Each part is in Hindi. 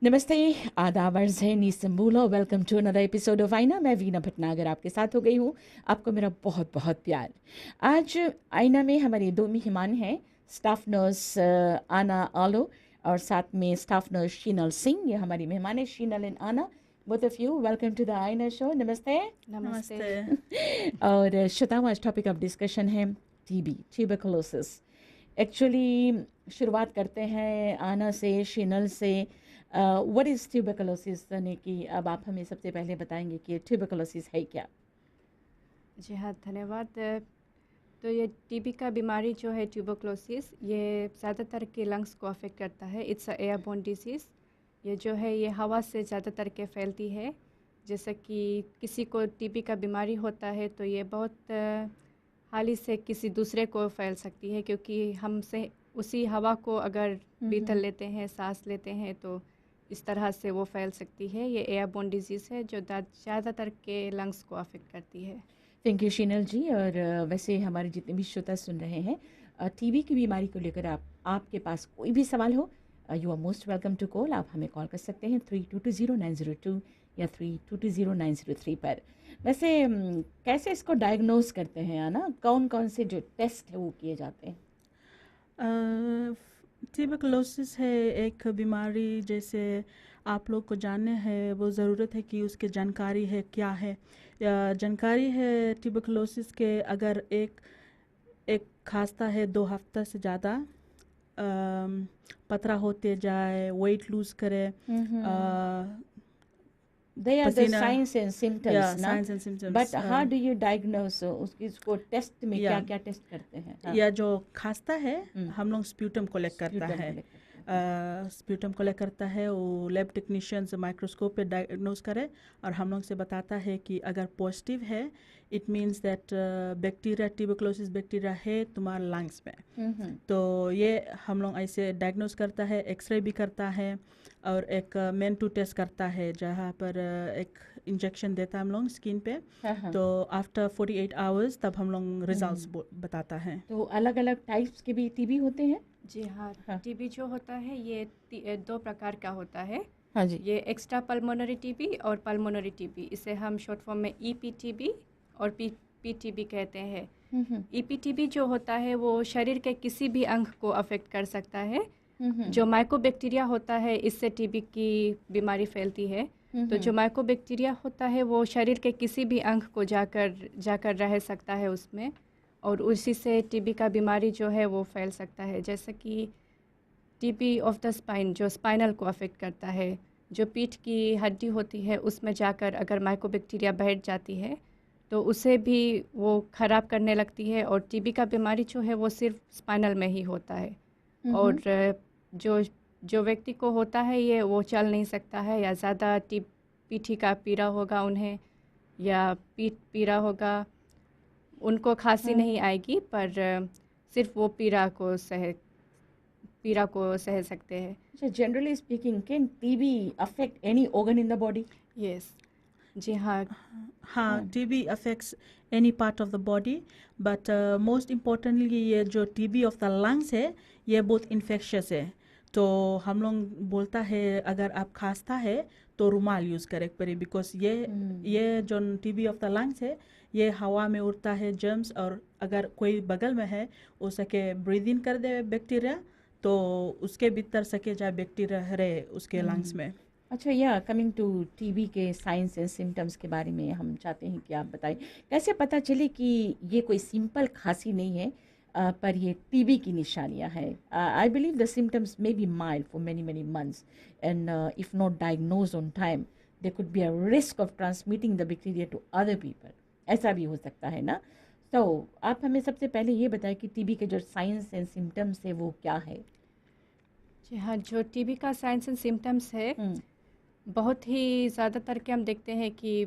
नमस्ते, आदाब अर्ज़ है नीसम्बूला। Welcome to another episode of Aaina. मैं वीना भटनागर आपके साथ हो गई हूँ। आपको मेरा बहुत बहुत प्यार। आज आईना में हमारे दो मेहमान हैं, स्टाफ नर्स आना आलो और साथ में स्टाफ नर्स शीनल सिंह। ये हमारी मेहमान है, Sheenal and Ana. Both of you welcome to the Aaina show. नमस्ते। नमस्ते। और श्रोताओं, आज टॉपिक ऑफ डिस्कशन है टीबी, ट्यूबरकुलोसिस। एक्चुअली शुरुआत करते हैं आना से, शीनल से। व्हाट इज़ ट्यूबरकुलोसिस, यानी कि अब आप हमें सबसे पहले बताएंगे कि ट्यूबरकुलोसिस है क्या। जी हाँ, धन्यवाद। तो ये टीबी का बीमारी जो है ट्यूबरकुलोसिस, ये ज़्यादातर के लंग्स को अफेक्ट करता है। It's a airborne disease. ये जो है ये हवा से ज़्यादातर के फैलती है। जैसे कि किसी को टीबी का बीमारी होता है तो ये बहुत हाली से किसी दूसरे को फैल सकती है, क्योंकि हमसे उसी हवा को अगर भीतर लेते हैं, सांस लेते हैं, तो इस तरह से वो फैल सकती है। ये एयरबोर्न डिजीज़ है जो ज़्यादातर के लंग्स को अफेक्ट करती है। थैंक यू शीनल जी। और वैसे हमारे जितने भी श्रोता सुन रहे हैं, टीबी की बीमारी को लेकर आपके पास कोई भी सवाल हो, you are most welcome to call. आप हमें कॉल कर सकते हैं 3220-902 या 3220-903 पर। वैसे कैसे इसको डायग्नोज करते हैं, है ना? कौन कौन से जो टेस्ट है वो किए जाते हैं? ट्यूबरकुलोसिस है एक बीमारी, जैसे आप लोग को जानने हैं वो ज़रूरत है कि उसके जानकारी है क्या है। जानकारी है ट्यूबरकुलोसिस के, अगर एक एक खांसता है 2 हफ्ता से ज़्यादा, पतरा होते जाए, वेट लूज़ करे, They are the पसीना, signs and symptoms, या ना? Science and symptoms, But how do you diagnose? उसको टेस्ट में या क्या क्या टेस्ट करते हैं? हाँ। या जो खांसता है हम्म। हम लोग स्प्यूटम कलेक्ट करता Sputum है। collect करते हैं। स्प्यूटम कलेक्ट करता है, वो लैब टेक्नीशियंस माइक्रोस्कोप पे डायग्नोज करे और हम लोग से बताता है कि अगर पॉजिटिव है, it means that bacteria, tuberculosis bacteria है तुम्हारे लंग्स में। तो ये हम लोग ऐसे डायग्नोज करता है। एक्सरे भी करता है और एक मेन टू टेस्ट करता है, जहाँ पर एक इंजेक्शन देता है हम लोग स्किन पे। हाँ। तो आफ्टर 48 आवर्स तब हम लोग रिजल्ट्स बताता है। तो अलग अलग टाइप्स के भी टीबी होते हैं? जी हाँ, हाँ। टीबी जो होता है ये 2 प्रकार का होता है। हाँ जी। ये एक्स्ट्रा पल्मोनरी टीबी और पल्मोनरी टीबी, इसे हम शॉर्ट फॉर्म में ईपीटीबी और पीटीबी कहते हैं। ईपीटीबी जो होता है वो शरीर के किसी भी अंग को अफेक्ट कर सकता है। जो माइकोबैक्टीरिया होता है, इससे टीबी की बीमारी फैलती है। तो जो माइकोबैक्टीरिया होता है वो शरीर के किसी भी अंग को जाकर रह सकता है उसमें, और उसी से टीबी का बीमारी जो है वो फैल सकता है। जैसे कि टीबी ऑफ द स्पाइन, जो स्पाइनल को अफेक्ट करता है, जो पीठ की हड्डी होती है उसमें जाकर अगर माइकोबैक्टीरिया बैठ जाती है तो उसे भी वो ख़राब करने लगती है। और टीबी का बीमारी जो है वो सिर्फ स्पाइनल में ही होता है। और जो व्यक्ति को होता है ये वो चल नहीं सकता है, या ज़्यादा पीठी का पीड़ा होगा उन्हें, या पीठ पीड़ा होगा, उनको खांसी नहीं आएगी, पर सिर्फ वो पीड़ा को सह सकते हैं। So generally speaking, can TB affect any organ in the body? Yes, जी हाँ। हाँ, TB affects any part of the body, but most importantly ये जो टीबी ऑफ द लंग्स है ये बहुत इन्फेक्शियस है। तो हम लोग बोलता है अगर आप खांसता है तो रुमाल यूज़ करे पड़े, बिकॉज ये जो टीबी ऑफ द लंग्स है ये हवा में उड़ता है जर्म्स, और अगर कोई बगल में है वो सके ब्रीद इन कर दे बैक्टीरिया, तो उसके भीतर सके जाए बैक्टीरिया रहे उसके लंग्स में। अच्छा, या कमिंग टू टीबी के साइंस एंड सिम्टम्स के बारे में हम चाहते हैं कि आप बताएं, कैसे पता चले कि ये कोई सिंपल खांसी नहीं है, पर ये टीबी की निशानियां हैं? I believe the symptoms may be mild for many many months and if not diagnose on time there could be a risk of transmitting the bacteria to other people. ऐसा भी हो सकता है ना? तो आप हमें सबसे पहले ये बताएं कि टीबी के जो साइंस एंड सिम्टम्स है वो क्या है? जी हाँ, जो टीबी का साइंस एंड सिम्टम्स है, बहुत ही ज़्यादातर के हम देखते हैं कि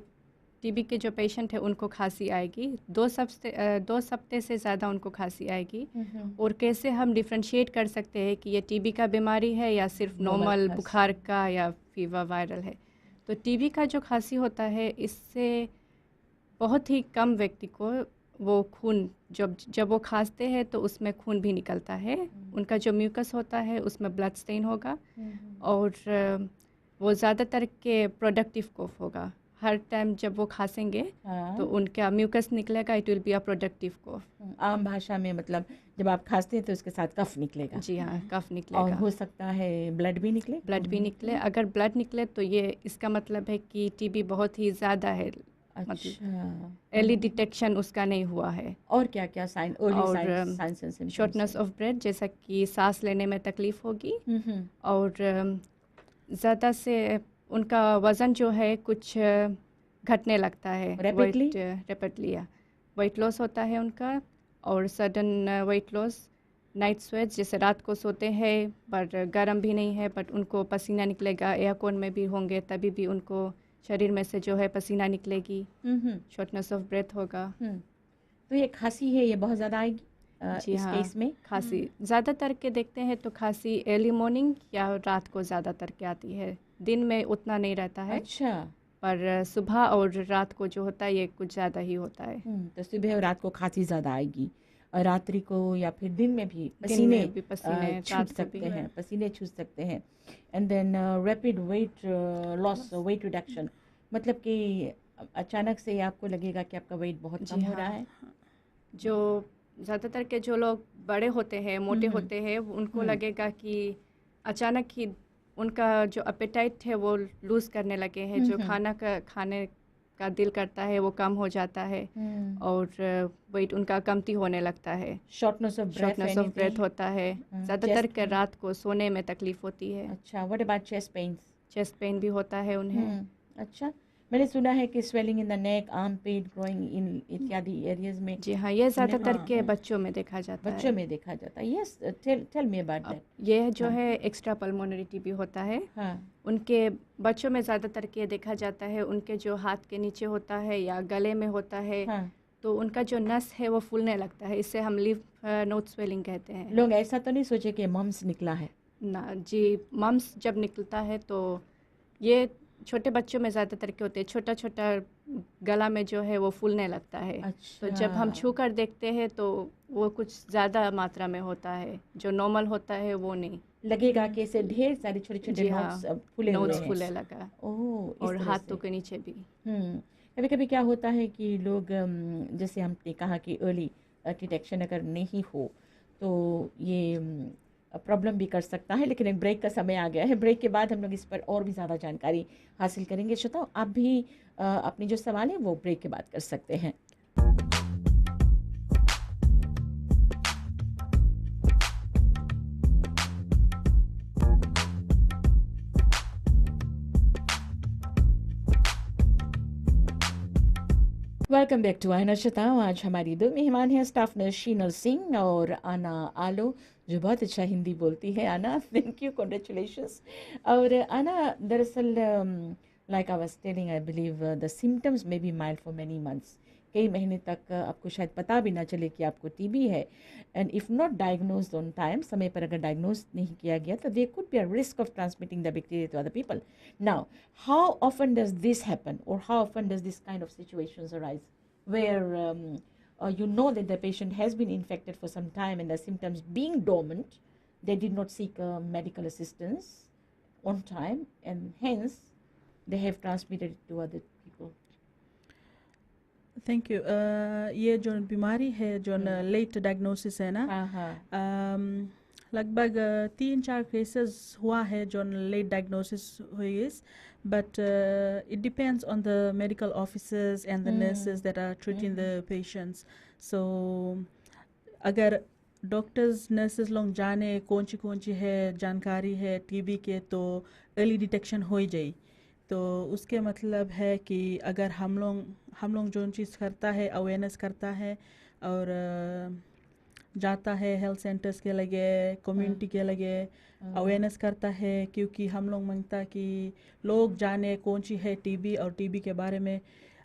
टीबी के जो पेशेंट है उनको खांसी आएगी, 2 सप्ते से ज़्यादा उनको खांसी आएगी। और कैसे हम डिफ्रेंशिएट कर सकते हैं कि ये टीबी का बीमारी है या सिर्फ नॉर्मल बुखार का या फीवर वायरल है। तो टीबी का जो खांसी होता है, इससे बहुत ही कम व्यक्ति को वो खून, जब वो खांसते हैं तो उसमें खून भी निकलता है। उनका जो म्यूकस होता है उसमें ब्लड स्टेन होगा। और वो ज़्यादातर के प्रोडक्टिव कफ होगा। हर टाइम जब वो खांसेंगे हाँ। तो उनका म्यूकस निकलेगा, it will be a productive cough. आम भाषा में मतलब जब आप खांसते हैं तो उसके साथ कफ निकलेगा जी हाँ, कफ और निकलेगा, हो सकता है ब्लड भी निकले। ब्लड भी निकले। अगर ब्लड निकले तो ये इसका मतलब है कि टीबी बहुत ही ज़्यादा है, मतलब अच्छा। अर्ली डिटेक्शन उसका नहीं हुआ है। और क्या क्या साइन, अर्ली और signs signs and symptoms? Shortness of breath, जैसा कि सांस लेने में तकलीफ होगी, और ज़्यादा से उनका वज़न जो है कुछ घटने लगता है Rapidly? रैपिडली, वेट लॉस होता है उनका, और sudden weight loss. Night sweats, जैसे रात को सोते हैं पर गर्म भी नहीं है, बट उनको पसीना निकलेगा, एयरकॉन में भी होंगे तभी भी उनको शरीर में से जो है पसीना निकलेगी, शॉर्टनेस ऑफ ब्रेथ होगा। तो ये खांसी है, ये बहुत ज़्यादा आएगी जी इस हाँ, केस में? खांसी ज़्यादातर के देखते हैं तो खांसी अर्ली मॉर्निंग या रात को ज़्यादातर के आती है, दिन में उतना नहीं रहता है, अच्छा। पर सुबह और रात को जो होता है ये कुछ ज़्यादा ही होता है। तो सुबह और रात को खांसी ज़्यादा आएगी, और रात्रि को या फिर दिन में भी दिन पसीने में भी पसीने, छूट रात को सकते भी। हैं, पसीने छूट सकते हैं। And then rapid weight loss, weight reduction, मतलब कि अचानक से आपको लगेगा कि आपका वेट बहुत जी कम हो हाँ, रहा है। जो ज़्यादातर के जो लोग बड़े होते हैं, मोटे होते हैं, उनको लगेगा कि अचानक ही उनका जो अपेटाइट है वो लूज़ करने लगे हैं, जो खाने का दिल करता है वो कम हो जाता है, और वेट उनका कमती होने लगता है। Shortness of shortness of breath होता है, ज़्यादातर chest के pain? रात को सोने में तकलीफ होती है। अच्छा, what about chest pains? Chest pain भी होता है उन्हें। अच्छा, मैंने सुना है कि swelling in the neck, arm pain, groin इन इत्यादि एरियाज में जी हाँ, ये ज़्यादातर हाँ, के बच्चों में देखा जाता बच्चों है। में देखा जाता है। यस, टेल मी अबाउट अब दैट। ये जो है एक्स्ट्रा पल्मोनरी टीबी होता है, हाँ। उनके बच्चों में ज़्यादातर के देखा जाता है, उनके जो हाथ के नीचे होता है या गले में होता है, हाँ। तो उनका जो नस है वो फूलने लगता है, इससे हम लिम्फ नोड स्वेलिंग कहते हैं। लोग ऐसा तो नहीं सोचे कि मम्स निकला है? ना जी, मम्स जब निकलता है तो ये छोटे बच्चों में ज़्यादातर के होते हैं, छोटा छोटा गला में जो है वो फूलने लगता है। अच्छा। तो जब हम छू कर देखते हैं तो वो कुछ ज़्यादा मात्रा में होता है, जो नॉर्मल होता है वो नहीं। लगेगा कि ऐसे ढेर सारे छोटे छोटे जी हाँ, नोट्स फूले हुए नोट्स हैं। फूले लगा, ओह, इस और तरह हाथों से। के नीचे भी। कभी कभी क्या होता है कि लोग जैसे हमने कहा कि अर्ली डिटेक्शन अगर नहीं हो तो ये प्रॉब्लम भी कर सकता है। लेकिन एक ब्रेक का समय आ गया है, ब्रेक के बाद हम लोग इस पर और भी ज़्यादा जानकारी हासिल करेंगे। श्रोताओ, आप भी अपनी जो सवाल है वो ब्रेक के बाद कर सकते हैं। वेलकम बैक टू आना श्रोताओ। आज हमारी दो मेहमान हैं, स्टाफ नर्स शीनल सिंह और आना आलो, जो बहुत अच्छा हिंदी बोलती है। आना, थैंक यू, कॉन्ग्रेचुलेशंस। और आना, दरअसल like I was telling, I believe the symptoms may be mild for many months. कई महीने तक आपको शायद पता भी ना चले कि आपको टीबी है। And if not diagnosed on time, समय पर अगर डायग्नोज नहीं किया गया तो there could be a risk of transmitting the bacteria to other people. Now, how often does this happen, और how often does this kind of situations arise where you know that the patient has been infected for some time and the symptoms being dormant, they did not seek medical assistance on time, and hence they have transmitted it to other people. Thank you. ये जो बीमारी है, जो लेट डायग्नोसिस है ना, लगभग 3-4 केसेस हुआ है जो लेट डायग्नोसिस हुई, but it depends on the medical officers and the nurses that are treating the patients. So अगर डॉक्टर्स नर्सेस लोग जाने कौन सी है जानकारी है टीबी के, तो अर्ली डिटेक्शन हो ही जाए। तो उसके मतलब है कि अगर हम लोग जो चीज़ करता है, अवेयरनेस करता है और जाता है हेल्थ सेंटर्स के लगे, कम्युनिटी के लगे अवेयरनेस करता है, क्योंकि हम लोग मांगता कि लोग जाने कौन सी है टीबी, और टीबी के बारे में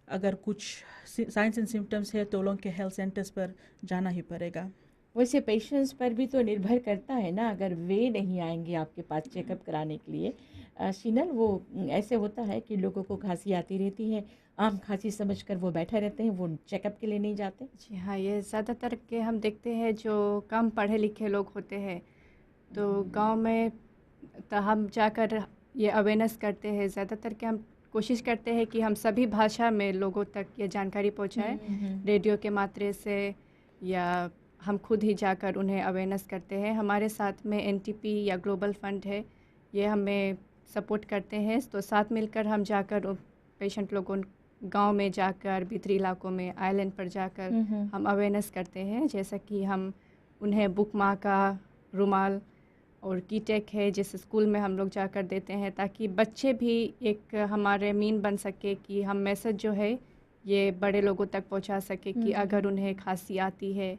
अगर कुछ साइंस एंड सिम्टम्स है तो लोग के हेल्थ सेंटर्स पर जाना ही पड़ेगा। वैसे पेशेंट्स पर भी तो निर्भर करता है ना, अगर वे नहीं आएंगे आपके पास चेकअप कराने के लिए। शीनल, वो ऐसे होता है कि लोगों को खांसी आती रहती है, आम खांसी समझकर वो बैठे रहते हैं, वो चेकअप के लिए नहीं जाते। जी हाँ, ये ज़्यादातर के हम देखते हैं जो कम पढ़े लिखे लोग होते हैं, तो गांव में तो हम जाकर ये अवेयरनेस करते हैं। ज़्यादातर कि हम कोशिश करते हैं कि हम सभी भाषा में लोगों तक ये जानकारी पहुंचाएं, रेडियो के माध्यम से या हम खुद ही जाकर उन्हें अवेयरनेस करते हैं। हमारे साथ में एनटीपी या ग्लोबल फंड है, ये हमें सपोर्ट करते हैं। तो साथ मिलकर हम जाकर पेशेंट लोगों गांव में जाकर, भीतरी इलाकों में, आइलैंड पर जाकर हम अवेयरनेस करते हैं। जैसा कि हम उन्हें बुक माका, रुमाल और कीटेक है, जिस स्कूल में हम लोग जाकर देते हैं, ताकि बच्चे भी एक हमारे मीन बन सके कि हम मैसेज जो है ये बड़े लोगों तक पहुंचा सके कि अगर उन्हें खांसी आती है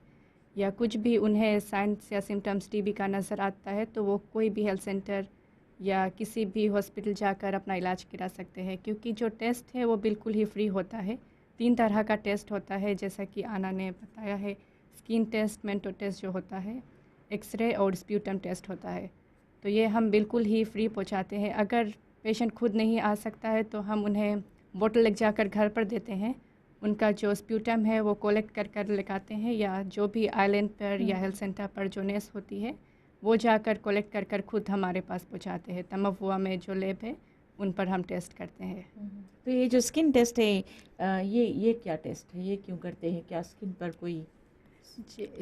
या कुछ भी उन्हें साइंस या सिम्टम्स टीबी का नज़र आता है तो वो कोई भी हेल्थ सेंटर या किसी भी हॉस्पिटल जाकर अपना इलाज करा सकते हैं। क्योंकि जो टेस्ट है वो बिल्कुल ही फ्री होता है। 3 तरह का टेस्ट होता है, जैसा कि आना ने बताया है। स्किन टेस्ट, मेंटो टेस्ट जो होता है, एक्सरे और स्प्यूटम टेस्ट होता है। तो ये हम बिल्कुल ही फ्री पहुंचाते हैं। अगर पेशेंट खुद नहीं आ सकता है तो हम उन्हें बोतल ले जाकर घर पर देते हैं। उनका जो स्प्यूटम है वो कलेक्ट कर कर लगाते हैं, या जो भी आइलैंड पर या हेल्थ सेंटर पर जो नर्स होती है वो जाकर कलेक्ट कर कर खुद हमारे पास पहुंचाते हैं। तमवुआ में जो लैब है उन पर हम टेस्ट करते हैं। तो ये जो स्किन टेस्ट है, ये क्या टेस्ट है, ये क्यों करते हैं? क्या स्किन पर कोई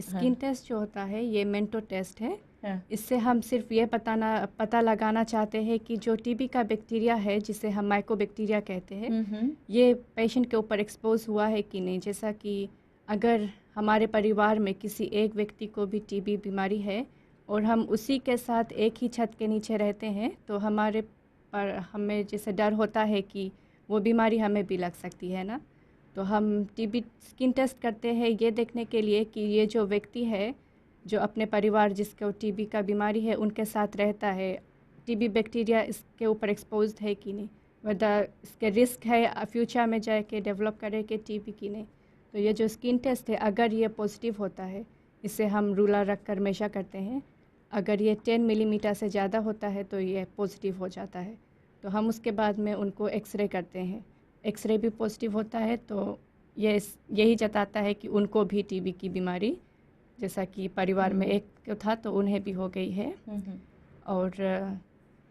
स्किन टेस्ट जो होता है ये मेंटो टेस्ट है। हाँ। इससे हम सिर्फ ये पता लगाना चाहते हैं कि जो टीबी का बैक्टीरिया है, जिसे हम माइकोबैक्टीरिया कहते हैं, ये पेशेंट के ऊपर एक्सपोज हुआ है कि नहीं। जैसा कि अगर हमारे परिवार में किसी एक व्यक्ति को भी टीबी बीमारी है और हम उसी के साथ एक ही छत के नीचे रहते हैं तो हमें जैसे डर होता है कि वो बीमारी हमें भी लग सकती है ना। तो हम टीबी स्किन टेस्ट करते हैं ये देखने के लिए कि ये जो व्यक्ति है, जो अपने परिवार जिसको टीबी का बीमारी है उनके साथ रहता है, टीबी बैक्टीरिया इसके ऊपर एक्सपोज्ड है कि नहीं, वैदर इसके रिस्क है फ्यूचर में जाके डेवलप करे कि टीबी की नहीं। तो ये जो स्किन टेस्ट है, अगर ये पॉजिटिव होता है, इसे हम रूलर रख कर मेजर करते हैं। अगर ये 10 मिलीमीटर से ज़्यादा होता है तो ये पॉजिटिव हो जाता है। तो हम उसके बाद में उनको एक्सरे करते हैं। एक्सरे भी पॉजिटिव होता है तो यही जताता है कि उनको भी टीबी की बीमारी, जैसा कि परिवार में एक को था तो उन्हें भी हो गई है। और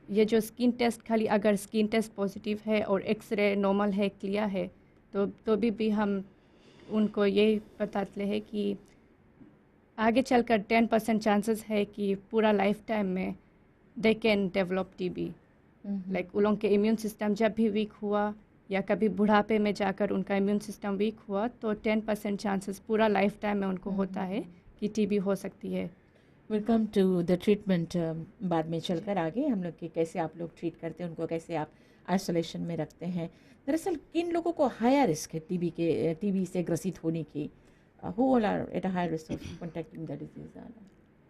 ये जो स्किन टेस्ट, खाली अगर स्किन टेस्ट पॉजिटिव है और एक्सरे नॉर्मल है, क्लियर है, तो भी हम उनको ये बताते हैं कि आगे चलकर 10% चांसेस है कि पूरा लाइफ टाइम में they can develop TB. Like उन लोगों के इम्यून सिस्टम जब भी वीक हुआ या कभी बुढ़ापे में जाकर उनका इम्यून सिस्टम वीक हुआ तो 10% चांसेस पूरा लाइफ टाइम में उनको होता है कि टीबी हो सकती है। Welcome to the treatment. बाद में चलकर आगे हम लोग के कैसे आप लोग ट्रीट करते हैं, उनको कैसे आप आइसोलेशन में रखते हैं। दरअसल किन लोगों को हायर रिस्क है टीबी से ग्रसित होने की? Who all are at a high risk of contracting the disease?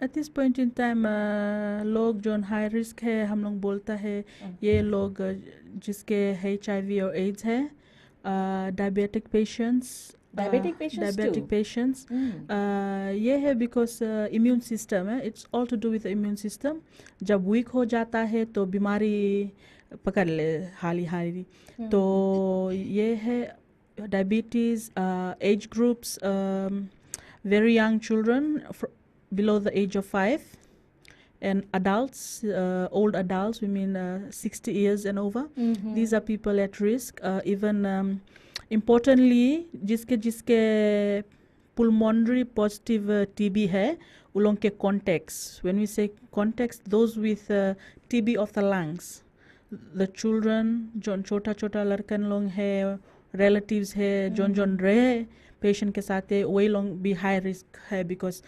At this point in time, लोग जो हाई रिस्क है हम लोग बोलता है ये लोग जिसके HIV और एड्स है, डायबिटिक पेशेंट्स, ये है बिकॉज इम्यून सिस्टम है, it's all to do with immune system. जब वीक हो जाता है तो बीमारी पकड़ ले हाली तो ये है diabetes, age groups, very young children below the age of 5, and adults, old adults, we mean 60 years and over. These are people at risk. Even importantly, जिसके pulmonary positive TB है, उन लोगों के contacts. When we say contacts, those with TB of the lungs, the children, जो छोटा लड़कन लोग है, relatives है, जोन रहे पेशेंट के साथ है, वही लोग भी हाई रिस्क है because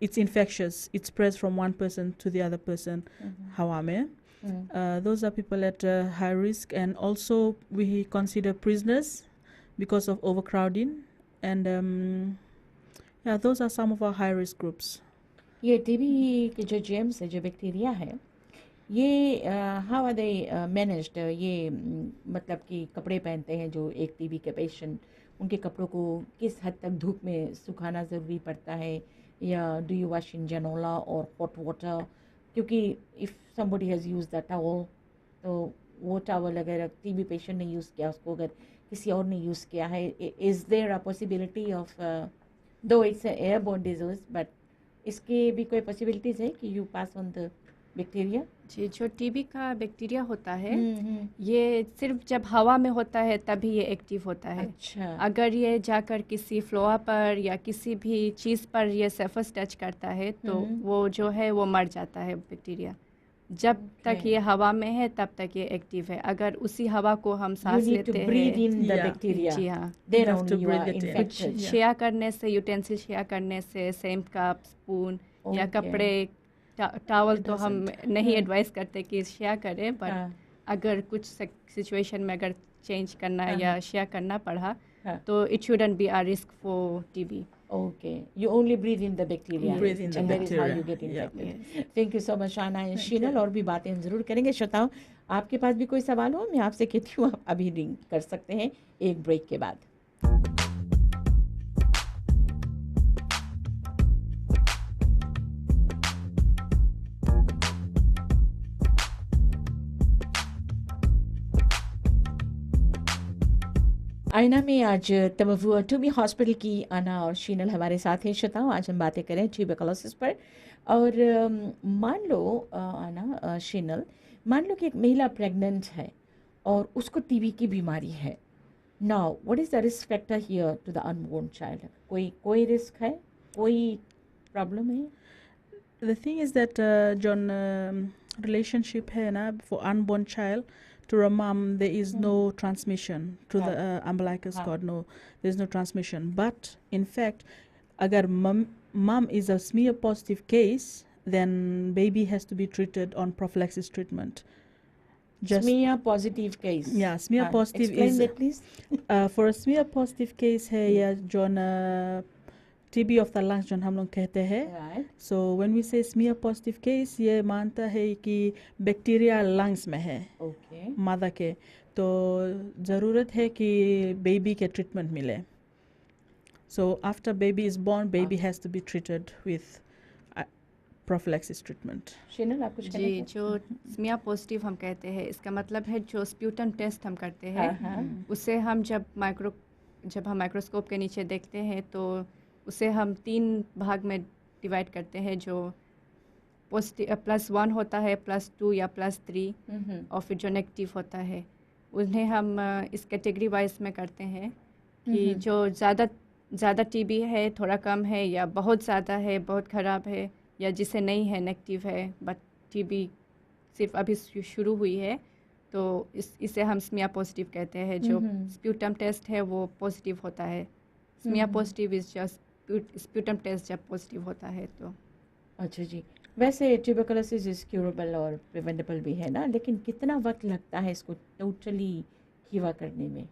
it's infectious, it spreads from one person to the other person हवा में. Those are people at high risk, and also we consider prisoners because of overcrowding, and those are some of our high risk groups. ये टीबी के जो जेम्स है, जो बैक्टीरिया है, ये हाउ आर दे मैनेज्ड? ये मतलब कि कपड़े पहनते हैं जो एक टीबी के पेशेंट, उनके कपड़ों को किस हद तक धूप में सुखाना ज़रूरी पड़ता है, या डू यू वॉश इन जनोला और हॉट वाटर? क्योंकि if somebody has use the towel, तो वो टॉवल अगर टीबी पेशेंट ने यूज़ किया, उसको अगर किसी और ने यूज़ किया है, is there a possibility of, though it's airborne disease, but इसके भी कोई पॉसिबिलिटीज़ है कि you pass on the bacteria? जी, जो टीबी का बैक्टीरिया होता है, हम्म। ये सिर्फ जब हवा में होता है तभी ये एक्टिव होता है। अच्छा। अगर ये जाकर किसी फ्लोआ पर या किसी भी चीज़ पर ये सरफेस टच करता है तो वो जो है वो मर जाता है बैक्टीरिया। जब तक ये हवा में है तब तक ये एक्टिव है। अगर उसी हवा को हम You सांस need to लेते breathe हैं, in the Yeah. bacteria. जी हाँ, Then You have to only you breathe are it in. infected. Yeah. Share करने से, यूटेंसिल शेयर करने से, सेम कप, स्पून या Okay. कपड़े, टावल It तो हम नहीं एडवाइस करते कि शेयर करें, बट हाँ, अगर कुछ सिचुएशन में अगर चेंज करना हाँ, या शेयर करना पड़ा हाँ. तो it shouldn't be a risk for TB. Okay. You only breathe in the bacteria. Breathe in the and that is how bacteria. you get Yeah. infected. Thank you so much, Shana and Thank Shinal. you. और भी बातें हम जरूर करेंगे। श्रोताओं, आपके पास भी कोई सवाल हो, मैं आपसे कहती हूँ आप अभी रिंग कर सकते हैं एक ब्रेक के बाद। आईना में आज तमवुआ टूबी हॉस्पिटल की आना और शीनल हमारे साथ हैं। श्रोताओं, आज हम बातें करें ट्यूबरकुलोसिस पर। और मान लो आना, शीनल, मान लो कि एक महिला प्रेग्नेंट है और उसको टीबी की बीमारी है। Now what is the risk factor here to the unborn child? कोई रिस्क है, कोई प्रॉब्लम है? The thing is that John relationship है ना for unborn child to a mom there is no transmission to the umbilicus cord. No, there is no transmission. But in fact, agar mom is a smear positive case, then baby has to be treated on prophylaxis treatment. Smear positive case. Yeah, smear positive explain is that please. for a smear positive case है या John TB of the lungs जो हम लोग कहते हैं। Right. So when we say smear positive case, ये मानता है कि बैक्टीरिया लंग्स में है Okay. मादा के, तो ज़रूरत है कि बेबी के ट्रीटमेंट मिले। So after baby is born, baby has to be treated with prophylaxis treatment. शीनल, आप कुछ जी, कहेंगे? जो स्मिया पॉजिटिव हम कहते हैं, इसका मतलब है जो स्प्यूटम टेस्ट हम करते हैं, हाँ। उसे हम जब हम माइक्रोस्कोप के नीचे देखते हैं तो उसे हम 3 भाग में डिवाइड करते हैं। जो पॉजिटिव +1 होता है, +2 या +3, और फिर जो नेगेटिव होता है उन्हें हम इस कैटेगरी वाइज में करते हैं कि जो ज़्यादा टीबी है, थोड़ा कम है, या बहुत ज़्यादा है, बहुत ख़राब है, या जिसे नहीं है, नेगेटिव है बट टीबी सिर्फ अभी शुरू हुई है, तो इसे हम स्मिया पॉजिटिव कहते हैं। जो स्प्यूटम टेस्ट है वो पॉजिटिव होता है। Smear positive is just sputum test जब पॉजिटिव होता है तो। अच्छा जी, वैसे ट्यूबरकुलोसिस इज क्यूरेबल और प्रिवेंटेबल भी है ना, लेकिन कितना वक्त लगता है इसको टोटली हीवा करने में?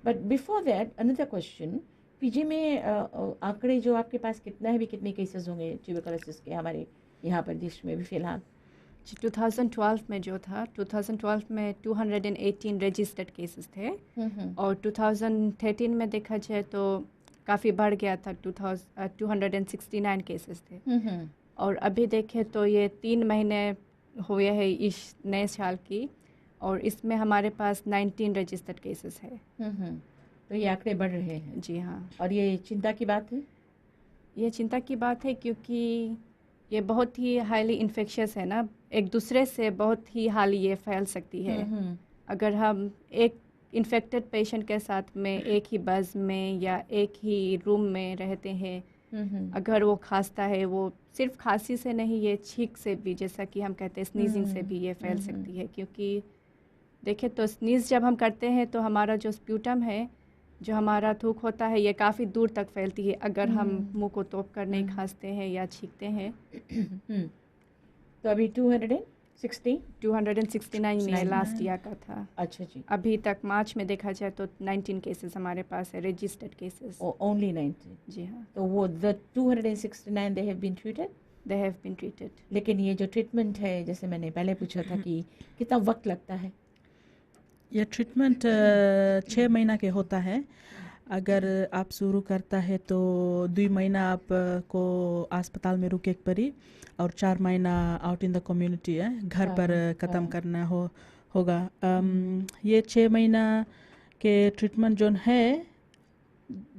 But before that another question, PG में आंकड़े जो आपके पास कितना है, भी कितने केसेस होंगे ट्यूबरकुलोसिस के हमारे यहाँ पर देश में भी फिलहाल? 2012 में जो था, 2012 में 218 रजिस्टर्ड केसेस थे, और 2013 में देखा जाए तो काफ़ी बढ़ गया था, 269 केसेस थे। और अभी देखें तो ये 3 महीने हुए हैं इस नए साल की, और इसमें हमारे पास 19 रजिस्टर्ड केसेस है। तो ये आंकड़े बढ़ रहे हैं। जी हाँ, और ये चिंता की बात है? ये चिंता की बात है क्योंकि ये बहुत ही हाईली इन्फेक्शियस है ना, एक दूसरे से बहुत ही हाली ये फैल सकती है। अगर हम एक इन्फेक्टेड पेशेंट के साथ में एक ही बस में या एक ही रूम में रहते हैं, अगर वो खांसता है, वो सिर्फ खांसी से नहीं, ये छींक से भी, जैसा कि हम कहते हैं स्नीजिंग से भी ये फैल सकती है। क्योंकि देखें तो स्नीज जब हम करते हैं तो हमारा जो स्प्यूटम है, जो हमारा थूक होता है, ये काफ़ी दूर तक फैलती है अगर हम मुंह को तोप कर नहीं खांसते हैं या छींकते हैं। तो अभी 269 लास्ट ईयर का था। अच्छा जी, अभी तक मार्च में देखा जाए तो 19 केसेस हमारे पास है, रजिस्टर्ड केसेस। ओनली 19? जी हाँ, तो वो the 269 they have been treated? They have been treated. लेकिन ये जो ट्रीटमेंट है, जैसे मैंने पहले पूछा था कि कितना वक्त लगता है? ये ट्रीटमेंट 6 महीना के होता है। अगर आप शुरू करता है तो 2 महीना आपको अस्पताल में रुके पड़ी, और 4 महीना आउट इन द कम्युनिटी है, घर पर ख़त्म करना होगा। ये 6 महीना के ट्रीटमेंट जोन है,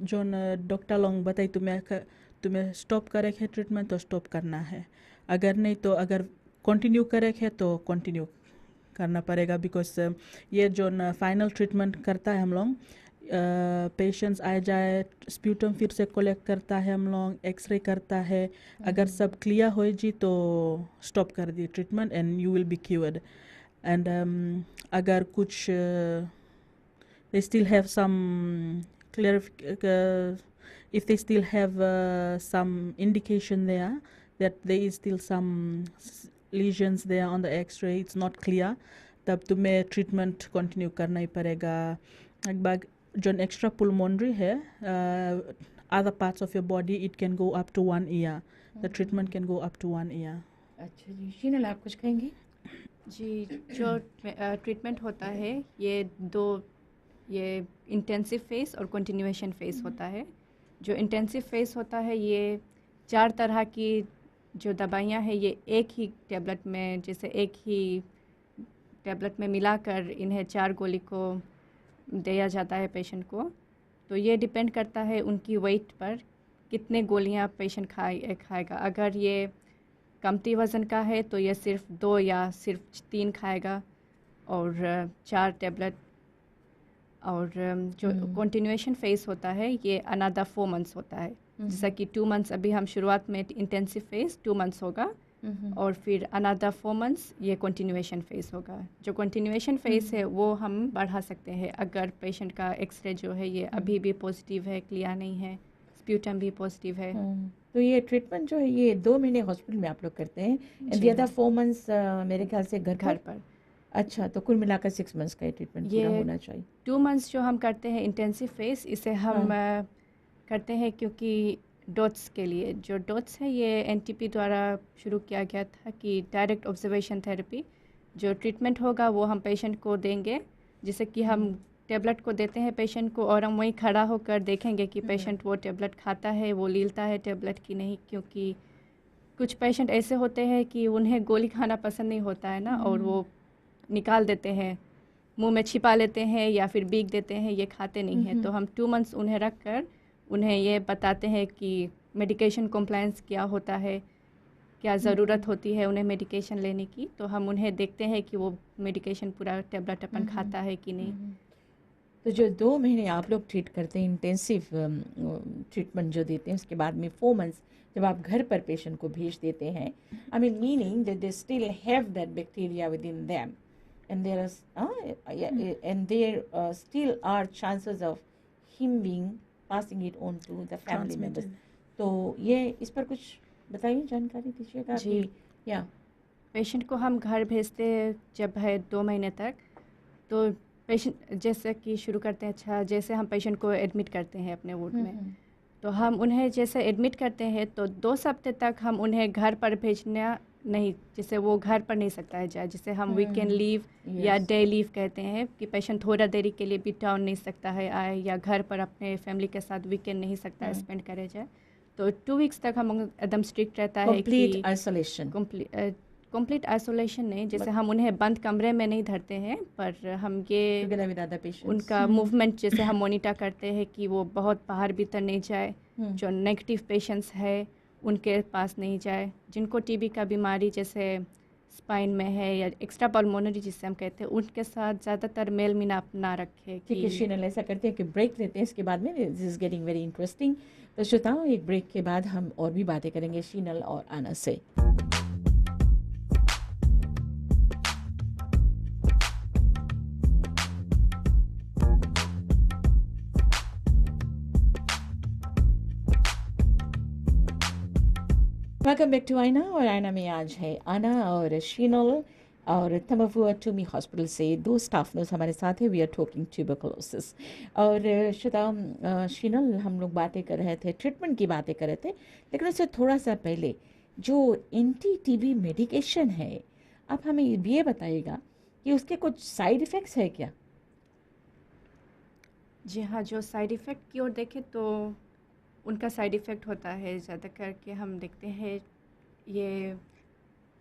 जोन डॉक्टर लोग बताई तुम्हें स्टॉप करे है ट्रीटमेंट तो स्टॉप करना है। अगर नहीं तो अगर कंटिन्यू करेंगे तो कंटिन्यू करना पड़ेगा, बिकॉज ये जो फाइनल ट्रीटमेंट करता है हम लोग, पेशेंट्स आ जाए, स्प्यूटम फिर से कलेक्ट करता है हम लोग, एक्सरे करता है, अगर सब क्लियर हो जी तो स्टॉप कर दी treatment and you will be cured. And अगर कुछ they still have some if they still have some indication there that there is still some lesions there on the x-ray, it's not clear, तब तुम्हें ट्रीटमेंट कंटिन्यू करना ही पड़ेगा. एक बार जो एक्स्ट्रा पुलमोनरी है, other parts of your body, it can go up to 1 year. The treatment can go up to 1 year. अच्छा जी, शीनल आप कुछ कहेंगी? जी, जो ट्रीटमेंट होता है ये इंटेंसिव फेस और कंटिन्यूएशन फेस होता है. जो इंटेंसिव फेस होता है ये 4 तरह की जो दवाइयाँ हैं ये एक ही टेबलेट में, जैसे एक ही टेबलेट में मिलाकर इन्हें 4 गोली को दिया जाता है पेशेंट को. तो ये डिपेंड करता है उनकी वेट पर कितने गोलियाँ पेशेंट खाएगा. अगर ये कमती वज़न का है तो ये सिर्फ 2 या सिर्फ 3 खाएगा और 4 टेबलेट. और जो कंटिन्यूएशन फेस होता है ये अनदर 4 मंथ्स होता है. जैसा कि 2 मंथ्स अभी हम शुरुआत में इंटेंसिव फेस 2 मंथ्स होगा और फिर अनदर 4 मंथ्स ये कंटिन्यूएशन फेस होगा. जो कंटिन्यूएशन फेस है वो हम बढ़ा सकते हैं अगर पेशेंट का एक्सरे जो है ये अभी भी पॉजिटिव है, क्लियर नहीं है, स्प्यूटम भी पॉजिटिव है. तो ये ट्रीटमेंट जो है ये 2 महीने हॉस्पिटल में आप लोग करते हैं, एंड द अदर 4 मंथ्स मेरे ख्याल से घर पर. अच्छा, तो कुल मिलाकर 6 मंथ्स का ट्रीटमेंट पूरा होना चाहिए. 2 मंथ्स जो हम करते हैं इंटेंसिव फेस, इसे हम करते हैं क्योंकि डॉट्स के लिए, जो डॉट्स है ये एनटीपी द्वारा शुरू किया गया था कि डायरेक्ट ऑब्जर्वेशन थेरेपी. जो ट्रीटमेंट होगा वो हम पेशेंट को देंगे, जिससे कि हम टेबलेट को देते हैं पेशेंट को और हम वहीं खड़ा होकर देखेंगे कि पेशेंट वो टेबलेट खाता है, वो लीलता है टेबलेट की नहीं. क्योंकि कुछ पेशेंट ऐसे होते हैं कि उन्हें गोली खाना पसंद नहीं होता है ना, और वो निकाल देते हैं, मुंह में छिपा लेते हैं या फिर बीग देते हैं, ये खाते नहीं हैं. तो हम 2 मंथ्स उन्हें रख कर उन्हें ये बताते हैं कि मेडिकेशन कॉम्प्लायंस क्या होता है, क्या ज़रूरत होती है उन्हें मेडिकेशन लेने की. तो हम उन्हें देखते हैं कि वो मेडिकेशन पूरा टेबलेट अपन खाता है कि नहीं. तो जो 2 महीने आप लोग ट्रीट करते हैं, इंटेंसिव ट्रीटमेंट जो देते हैं, उसके बाद में 4 मंथ्स जब आप घर पर पेशेंट को भेज देते हैं, I mean meaning that they still have that bacteria with in them and there still are chances of him passing it on to the family members. तो ये इस पर कुछ बताइए, जानकारी दीजिएगा. जी, या पेशेंट को हम घर भेजते हैं जब है 2 महीने तक. तो पेशेंट जैसे कि शुरू करते हैं, अच्छा जैसे हम पेशेंट को एडमिट करते हैं अपने वार्ड में, तो हम उन्हें जैसे एडमिट करते हैं तो 2 हफ्ते तक हम उन्हें घर पर भेजना नहीं, जैसे वो घर पर नहीं सकता है जाए, जिसे हम वीकेंड लीव या डे लीव कहते हैं, कि पेशेंट थोड़ा देरी के लिए भी टाउन नहीं सकता है आए, या घर पर अपने फैमिली के साथ वीकेंड नहीं सकता है स्पेंड करे जाए. तो 2 वीक्स तक हम एकदम स्ट्रिक्ट रहता है कि कंप्लीट आइसोलेशन नहीं, जैसे हम उन्हें बंद कमरे में नहीं धरते हैं, पर हम ये उनका मूवमेंट जैसे हम मॉनिटर करते हैं कि वो बहुत बाहर भीतर नहीं जाए. जो नेगेटिव पेशेंट्स है उनके पास नहीं जाए. जिनको टीबी का बीमारी जैसे स्पाइन में है या एक्स्ट्रा पल्मोनरी जिससे हम कहते हैं, उनके साथ ज़्यादातर मेल मिलाप ना रखे. ठीक है शीनल, ऐसा करते हैं कि ब्रेक लेते हैं, इसके बाद में this is getting very interesting. तो श्रोताओं, एक ब्रेक के बाद हम और भी बातें करेंगे शीनल और आना से. वेलकम बैक टू आयना. और आयना में आज है आना और शीनल और तमवुआ टूमी हॉस्पिटल से 2 स्टाफ नर्स हमारे साथ है. We are talking tuberculosis. और श्रोता, शीनल, हम लोग बातें कर रहे थे, ट्रीटमेंट की बातें कर रहे थे, लेकिन उससे थोड़ा सा पहले जो एंटी टीबी मेडिकेशन है, आप हमें ये बताइएगा कि उसके कुछ साइड इफ़ेक्ट्स है क्या? जी हाँ, जो साइड इफ़ेक्ट की ओर देखें तो उनका साइड इफ़ेक्ट होता है. ज़्यादा करके हम देखते हैं ये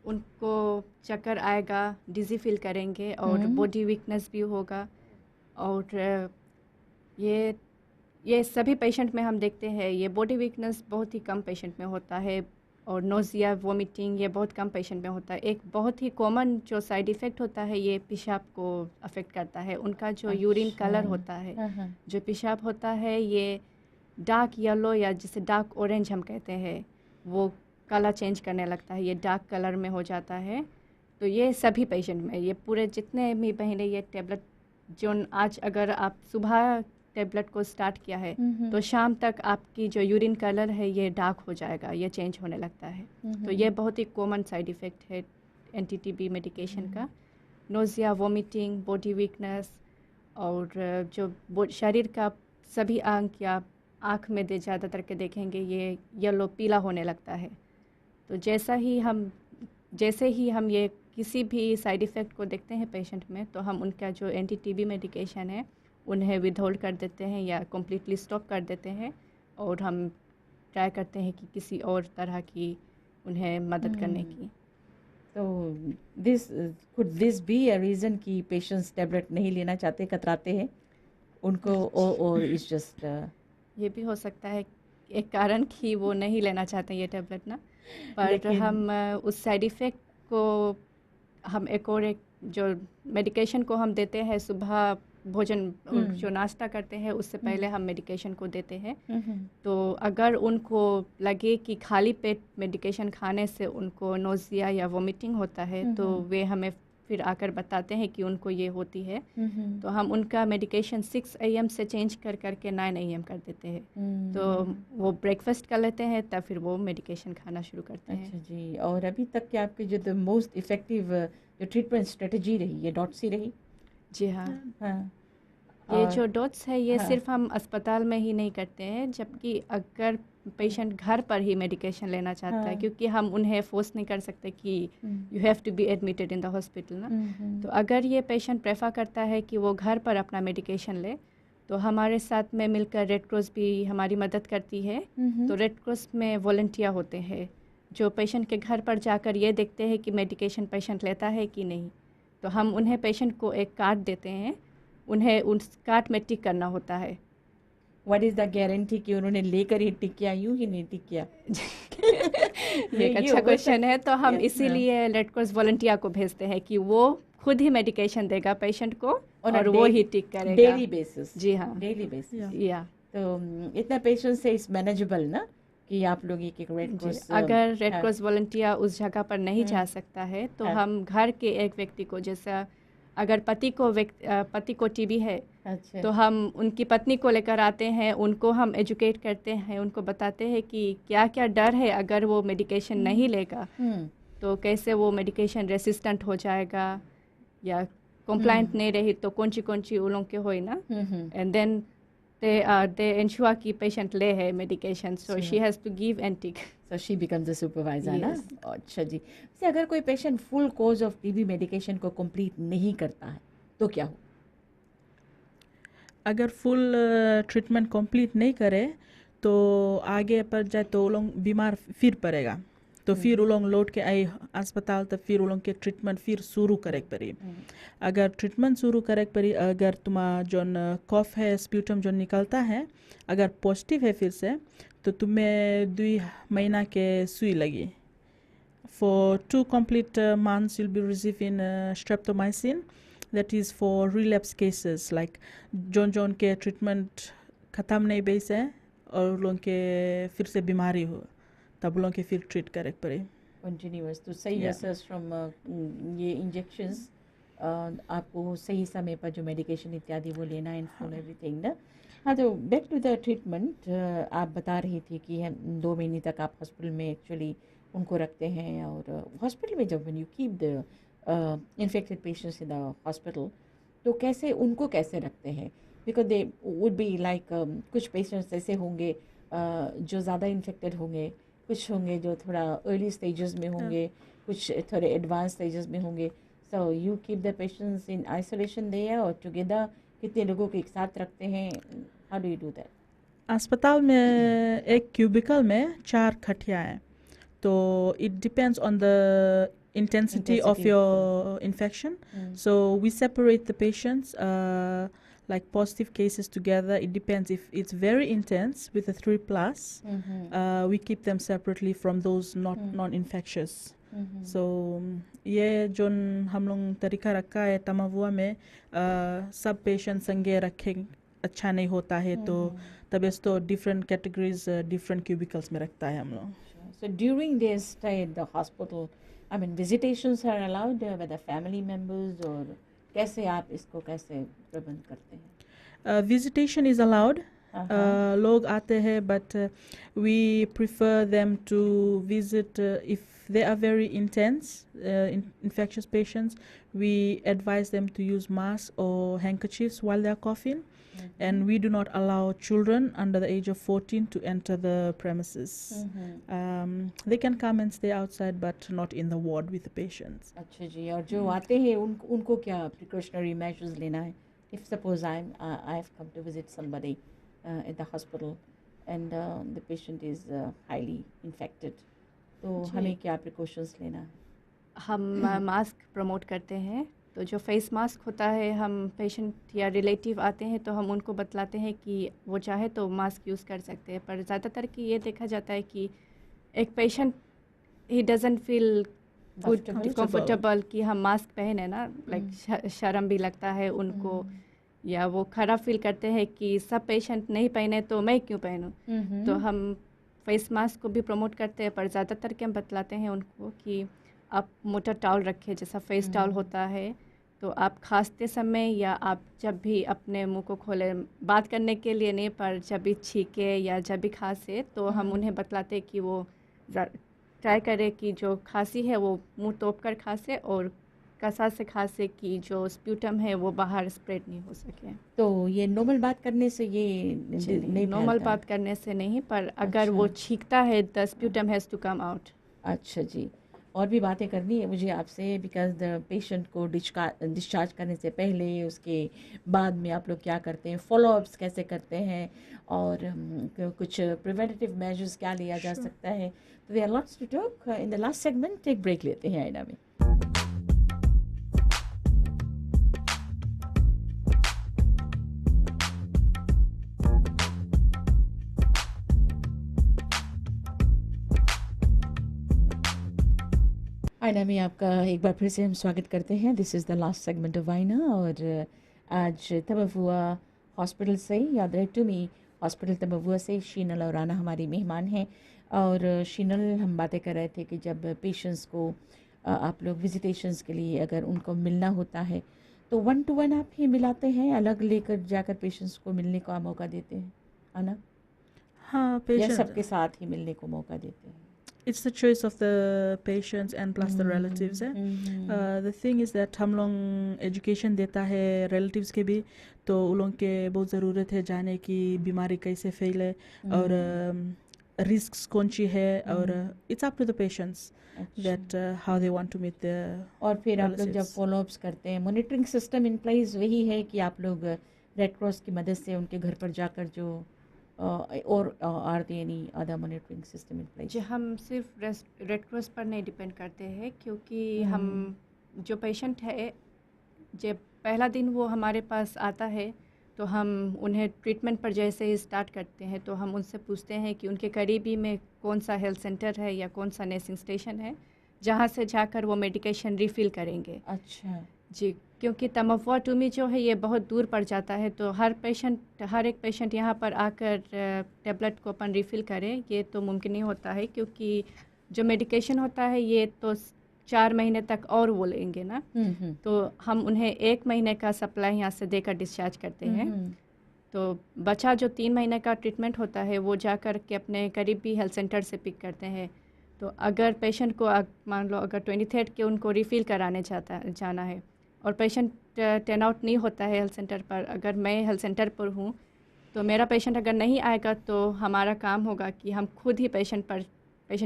उनको चक्कर आएगा, डिज़ी फील करेंगे और बॉडी वीकनेस भी होगा. और ये सभी पेशेंट में हम देखते हैं. ये बॉडी वीकनेस बहुत ही कम पेशेंट में होता है और नोज़िया वोमिटिंग ये बहुत कम पेशेंट में होता है। एक बहुत ही कॉमन जो साइड इफ़ेक्ट होता है ये पेशाब को अफेक्ट करता है। उनका जो यूरिन अच्छा। कलर होता है, हाँ, हाँ। जो पेशाब होता है ये डार्क येलो या जिसे डार्क ऑरेंज हम कहते हैं, वो कलर चेंज करने लगता है, ये डार्क कलर में हो जाता है। तो ये सभी पेशेंट में, ये पूरे जितने भी महीने ये टेबलेट जो आज अगर आप सुबह टेबलेट को स्टार्ट किया है तो शाम तक आपकी जो यूरिन कलर है ये डार्क हो जाएगा, ये चेंज होने लगता है। तो ये बहुत ही कॉमन साइड इफ़ेक्ट है एंटी टीबी मेडिकेशन का। नोज़िया, वोमिटिंग, बॉडी वीकनेस और जो शरीर का सभी अंग या आँख में ज़्यादातर के देखेंगे ये येलो पीला होने लगता है। तो जैसे ही हम ये किसी भी साइड इफ़ेक्ट को देखते हैं पेशेंट में तो हम उनका जो एंटी टीबी मेडिकेशन है उन्हें विदहोल्ड कर देते हैं या कम्प्लीटली स्टॉप कर देते हैं और हम ट्राई करते हैं कि किसी और तरह की उन्हें मदद करने की। तो could this be a reason कि पेशेंट्स टेबलेट नहीं लेना चाहते, कतराते हैं उनको, और इट्स जस्ट ये भी हो सकता है एक कारण कि वो नहीं लेना चाहते ये टेबलेट ना, पर हम उस साइड इफ़ेक्ट को हम एक जो मेडिकेशन को हम देते हैं सुबह भोजन जो नाश्ता करते हैं उससे पहले हम मेडिकेशन को देते हैं। तो अगर उनको लगे कि खाली पेट मेडिकेशन खाने से उनको नोज़िया या वोमिटिंग होता है तो वे हमें फिर आकर बताते हैं कि उनको ये होती है। तो हम उनका मेडिकेशन 6 AM से चेंज करके 9 AM कर देते हैं। तो वो ब्रेकफास्ट कर लेते हैं तब फिर वो मेडिकेशन खाना शुरू करते हैं। अच्छा जी। और अभी तक के आपके जो मोस्ट इफ़ेक्टिव जो ट्रीटमेंट स्ट्रेटजी रही ये डॉट्स ही रही? जी हाँ। हाँ। ये जो डॉट्स है ये हाँ। सिर्फ हम अस्पताल में ही नहीं करते हैं, जबकि अगर पेशेंट घर पर ही मेडिकेशन लेना चाहता है, क्योंकि हम उन्हें फोर्स नहीं कर सकते कि you have to be admitted in the hospital ना। तो अगर ये पेशेंट प्रेफर करता है कि वो घर पर अपना मेडिकेशन ले तो हमारे साथ में मिलकर रेड क्रॉस भी हमारी मदद करती है। तो रेड क्रॉस में वॉलंटियर होते हैं जो पेशेंट के घर पर जाकर ये देखते हैं कि मेडिकेशन पेशेंट लेता है कि नहीं। तो हम उन्हें पेशेंट को एक कार्ड देते हैं, उन्हें उस कार्ड में टिक करना होता है। व्हाट इज़ द गारंटी कि उन्होंने लेकर ही टिक किया, यूँ ही नहीं टिक किया? ये एक अच्छा क्वेश्चन है। तो हम इसीलिए रेड क्रॉस वॉलंटियर को भेजते हैं कि वो खुद ही मेडिकेशन देगा पेशेंट को और वो ही टिक करेगा डेली बेसिस। जी हाँ, डेली बेसिस। या तो इतना पेशेंट से इज मैनेजेबल ना कि आप लोग एक रेड क्रॉस, अगर रेड क्रॉस वॉलंटियर उस जगह पर नहीं जा सकता है तो हम घर के एक व्यक्ति को, जैसा अगर पति को टीबी है अच्छा, तो हम उनकी पत्नी को लेकर आते हैं, उनको हम एजुकेट करते हैं, उनको बताते हैं कि क्या क्या डर है अगर वो मेडिकेशन नहीं लेगा तो कैसे वो मेडिकेशन रेसिस्टेंट हो जाएगा या कंप्लाइंट नहीं रही तो कौन सी उन लोग के होई ना। एंड देन they ensure कि पेशेंट ले है medication, so she has to give and tick. so she becomes a supervisor ना। Yes. अच्छा जी। वैसे अगर कोई patient full course of TB medication को कंप्लीट नहीं करता है तो क्या हो? अगर फुल ट्रीटमेंट कंप्लीट नहीं करे तो आगे पर जाए तो वो लोग बीमार फिर पड़ेगा, तो फिर वो लोग लौट के आए अस्पताल तो फिर वो लोग के ट्रीटमेंट फिर शुरू करे पड़ी। अगर ट्रीटमेंट शुरू करे पड़ी, अगर तुम्हारा जो कफ है, स्प्यूटम जो निकलता है, अगर पॉजिटिव है फिर से तो तुम्हें 2 महीना के सुई लगी। For 2 complete months you'll be receiving streptomycin, that is for relapse cases like zone के ट्रीटमेंट ख़त्म नहीं बेस है और लोग के फिर से बीमारी हो तब लोग के फिर ट्रीट करे पड़े कंटिन्यूअस। तो सही असर्स फ्रॉम ये इंजेक्शंस आपको सही समय पर जो मेडिकेशन इत्यादि वो लेना इन फुल एवरीथिंग ना। हाँ, तो बैक टू द ट्रीटमेंट, आप बता रही थी कि हम 2 महीने तक आप हॉस्पिटल में एक्चुअली उनको रखते हैं, और हॉस्पिटल में जब when you keep the infected patients in the hospital तो कैसे उनको कैसे रखते हैं? Because they would be like कुछ पेशेंट्स ऐसे होंगे जो ज़्यादा इन्फेक्टेड होंगे, कुछ होंगे जो थोड़ा अर्ली स्टेजेस में होंगे, कुछ थोड़े एडवांस स्टेजेस में होंगे। So you keep the patients in isolation there और टुगेदर? कितने लोगों को एक साथ रखते हैं? How do you do that? अस्पताल में एक क्यूबिकल में 4 खटिया है, तो it depends on the intensity of your infection. So we separate the patients like positive cases together. It depends. If it's very intense with a 3+, we keep them separately from those non-infectious. So ये जोन हम लोग तरीका रखा है तमावुआ में सब पेशेंट संगे रखे अच्छा नहीं होता है तो तब तो डिफरेंट कैटेगरीज डिफरेंट क्यूबिकल्स में रखता है हम लोग. So during their stay at the hospital, I mean visitations are allowed with the family members or कैसे आप इसको कैसे प्रबंध करते हैं? Visitation is allowed. लोग आते हैं but we prefer them to visit if they are very intense infectious patients. We advise them to use masks or handkerchiefs while they are coughing. And we do not allow children under the age of 14 to enter the premises. They can come and stay outside but not in the ward with the patients. अच्छा जी. और जो आते हैं उनको क्या precautionary measures लेना है? If suppose I've come to visit somebody at the hospital and the patient is highly infected, तो हमें क्या precautions लेना है? हम मास्क प्रमोट करते हैं. तो जो फेस मास्क होता है हम पेशेंट या रिलेटिव आते हैं तो हम उनको बतलाते हैं कि वो चाहे तो मास्क यूज़ कर सकते हैं. पर ज़्यादातर कि ये देखा जाता है कि एक patient he doesn't feel good comfortable कि हम मास्क पहने ना, लाइक शर्म भी लगता है उनको या वो खराब फील करते हैं कि सब पेशेंट नहीं पहने तो मैं क्यों पहनूं. तो हम फेस मास्क को भी प्रमोट करते हैं पर ज़्यादातर के हम बतलाते हैं उनको कि आप मोटा टॉवल रखें जैसा फेस टॉवल होता है. तो आप खांसते समय या आप जब भी अपने मुंह को खोले बात करने के लिए नहीं पर जब भी छींके या जब भी खांसे तो हम उन्हें बतलाते हैं कि वो ट्राई करें कि जो खांसी है वो मुंह तोप कर खांसे और कसा से खांसे कि जो स्प्यूटम है वो बाहर स्प्रेड नहीं हो सके. तो ये नॉर्मल बात करने से ये नहीं नॉर्मल बात करने से नहीं पर अगर वो छींकता है the sputum has to come out. अच्छा जी. और भी बातें करनी है मुझे आपसे बिकॉज द पेशेंट को डिस्चार्ज करने से पहले उसके बाद में आप लोग क्या करते हैं, फॉलोअप्स कैसे करते हैं और कुछ प्रिवेंटिव मेजर्स क्या लिया जा सकता है. तो there are lots to talk in the last segment. एक ब्रेक लेते हैं आईना में. आईना में आपका एक बार फिर से हम स्वागत करते हैं. This is the last segment of आईना और आज तमवुआ हॉस्पिटल से या डायरेक्टमी हॉस्पिटल तमवुआ से शीनल और राना हमारी मेहमान हैं. और शीनल हम बातें कर रहे थे कि जब पेशेंट्स को आप लोग विजिटेशंस के लिए अगर उनको मिलना होता है तो 1-to-1 आप ही मिलाते हैं, अलग लेकर जाकर पेशेंट्स को मिलने का मौका देते हैं, है ना? हाँ, या सबके साथ ही मिलने को मौका देते हैं? It's the choice of the patients and plus the relatives. The thing is that हम लोग education देता है relatives के भी तो उन लोगों के बहुत ज़रूरत है जाने की बीमारी कैसे फैले और risks कौन सी है और it's up to the patients that how they want to meet the और फिर आप लोग जब follow-ups करते हैं monitoring system in place वही है कि आप लोग Red Cross की मदद से उनके घर पर जाकर जो और are there any other monitoring system in place? जी हम सिर्फ रेड क्रॉस पर नहीं डिपेंड करते हैं क्योंकि हम जो पेशेंट है जब पहला दिन वो हमारे पास आता है तो हम उन्हें ट्रीटमेंट पर जैसे ही स्टार्ट करते हैं तो हम उनसे पूछते हैं कि उनके करीबी में कौन सा हेल्थ सेंटर है या कौन सा नर्सिंग स्टेशन है जहाँ से जाकर वो मेडिकेशन रिफ़िल करेंगे. अच्छा जी, क्योंकि तमवुआ टूमी जो है ये बहुत दूर पड़ जाता है तो हर एक पेशेंट यहाँ पर आकर टेबलेट को अपन रिफ़िल करे ये तो मुमकिन नहीं होता है क्योंकि जो मेडिकेशन होता है ये तो 4 महीने तक और वो लेंगे ना. तो हम उन्हें 1 महीने का सप्लाई यहाँ से देकर डिस्चार्ज करते हैं. तो बचा जो 3 महीने का ट्रीटमेंट होता है वो जाकर के अपने करीबी हेल्थ सेंटर से पिक करते हैं. तो अगर पेशेंट को मान लो अगर 23rd के उनको रिफ़िल कराने जाना है और पेशेंट टर्न आउट नहीं होता है हेल्थ सेंटर पर, अगर मैं हेल्थ सेंटर पर हूँ तो मेरा पेशेंट अगर नहीं आएगा तो हमारा काम होगा कि हम खुद ही पेशेंट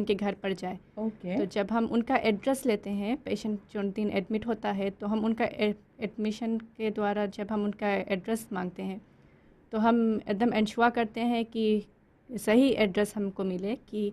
के घर पर जाए. तो जब हम उनका एड्रेस लेते हैं पेशेंट जो दिन एडमिट होता है तो हम उनका एडमिशन के द्वारा जब हम उनका एड्रेस मांगते हैं तो हम एकदम इंश्योर करते हैं कि सही एड्रेस हमको मिले कि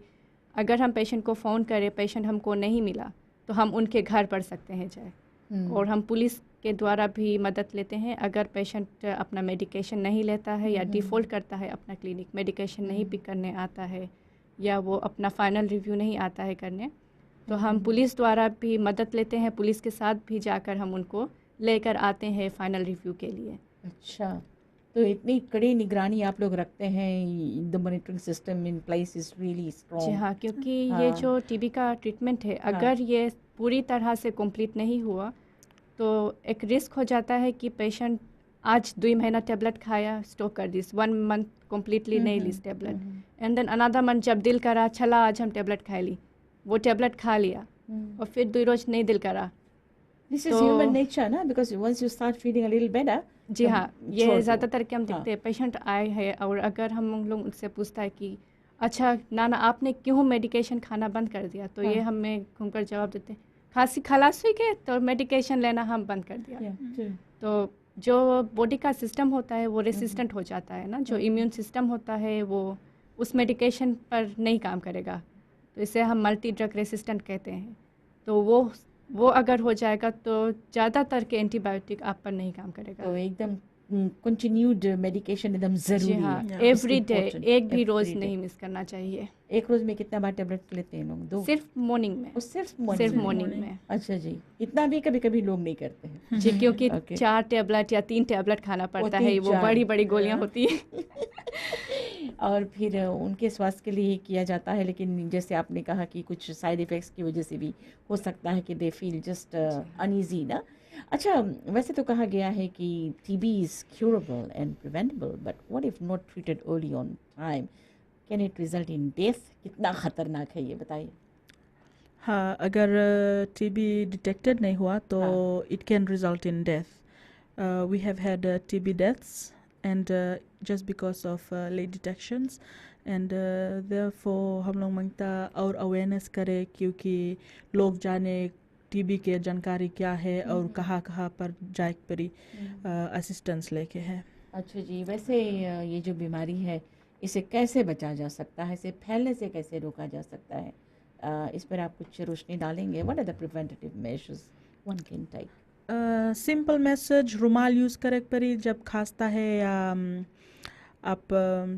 अगर हम पेशेंट को फ़ोन करें पेशेंट हमको नहीं मिला तो हम उनके घर पड़ सकते हैं जाए. और हम पुलिस के द्वारा भी मदद लेते हैं। अगर पेशेंट अपना मेडिकेशन नहीं लेता है या डिफ़ॉल्ट करता है, अपना क्लिनिक मेडिकेशन नहीं पिक करने आता है या वो अपना फाइनल रिव्यू नहीं आता है करने, तो हम पुलिस द्वारा भी मदद लेते हैं। पुलिस के साथ भी जाकर हम उनको लेकर आते हैं फाइनल रिव्यू के लिए। अच्छा, तो इतनी कड़ी निगरानी आप लोग रखते हैं, the monitoring system in place is really जी स्ट्रॉन्ग। हाँ, क्योंकि ये हाँ। जो टीबी का ट्रीटमेंट है, अगर ये पूरी तरह से कंप्लीट नहीं हुआ तो एक रिस्क हो जाता है कि पेशेंट आज 2 महीना टेबलेट खाया, स्टॉप कर दिस, 1 मंथ कम्प्लीटली नहीं ली tablet, and then another month जब दिल करा, चला आज हम टेबलेट खा ली, वो टेबलेट खा लिया और फिर 2 रोज नहीं दिल करा। दिस इज तो- ह्यूमन नेचर ना, because once you start feeling a little better. जी हाँ, ये छोड़ दो। ज़्यादातर के हम हाँ। देखते हैं, पेशेंट आए हैं और अगर हम लोग उनसे पूछता है कि अच्छा नाना आपने क्यों मेडिकेशन खाना बंद कर दिया, तो ये हाँ। हमें घूमकर जवाब देते हैं खांसी खलास हुई के तो मेडिकेशन लेना हम बंद कर दिया। Yeah, true. तो जो बॉडी का सिस्टम होता है वो रेसिस्टेंट हो जाता है ना, जो इम्यून सिस्टम होता है वो उस मेडिकेशन पर नहीं काम करेगा, तो इसे हम मल्टी ड्रग रेसिस्टेंट कहते हैं। तो वो अगर हो जाएगा तो ज़्यादातर के एंटीबायोटिक आप पर नहीं काम करेगा। तो एकदम कंटिन्यूड मेडिकेशन एकदम जी जरूरी हाँ, है। Every day, Important. एक भी रोज़ Every day. नहीं मिस करना चाहिए। एक रोज में कितना बार टेबलेट लेते हैं लोग? 2? सिर्फ मॉर्निंग में, और सिर्फ सिर्फ morning मॉर्निंग morning. में। अच्छा जी, इतना भी कभी कभी लोग नहीं करते हैं। जी, क्योंकि Okay. 4 टेबलेट या 3 टेबलेट खाना पड़ता है, 3, वो 4, बड़ी बड़ी गोलियां Yeah. होती हैं। और फिर उनके स्वास्थ्य के लिए ही किया जाता है, लेकिन जैसे आपने कहा कि कुछ साइड इफ़ेक्ट्स की वजह से भी हो सकता है कि दे फील जस्ट अनईजी ना। अच्छा, वैसे तो कहा गया है कि TB is curable and preventable, but what if not treated early on time, can it result in death? कितना खतरनाक है ये बताइए। हाँ, अगर टीबी डिटेक्टेड नहीं हुआ तो it can result in death. We have had TB deaths and just because of late detections, and therefore हम लोग मांगता और अवेयरनेस करें, क्योंकि लोग जाने टीबी के जानकारी क्या है और कहाँ कहाँ पर जाए परी असिस्टेंस लेके है। अच्छा जी, वैसे ये जो बीमारी है इसे कैसे बचा जा सकता है, इसे फैलने से कैसे रोका जा सकता है? इस पर आप कुछ रोशनी डालेंगे? What are the preventive measures one can take? Simple message, रुमाल यूज़ करे परी जब खांसता है या आप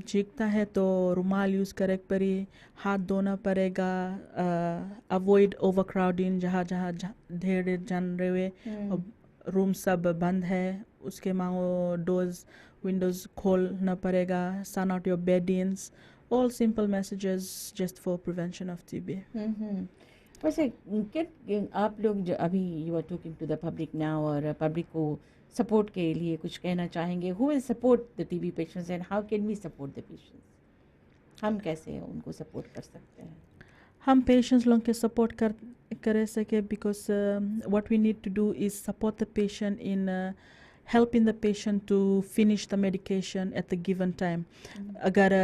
चीखता है तो रुमाल यूज़ करे परी, हाथ धोना पड़ेगा, अवॉइड ओवर क्राउडिंग, जहाँ जहाँ ढेर जन रहे रूम सब बंद है उसके मांगो डोर्स विंडोज़ खोलना पड़ेगा, sun out your beddings, all simple messages just for prevention of TB. वैसे आप लोग जो अभी you are talking to the public now, और पब्लिक को सपोर्ट के लिए कुछ कहना चाहेंगे? Who will support the TB patients and how can we support the patients? हम कैसे उनको सपोर्ट कर सकते हैं? हम पेशेंट्स लोग के सपोर्ट कर सके, because what we need to do is support the patient in helping the patient to finish the medication at the given time. अगर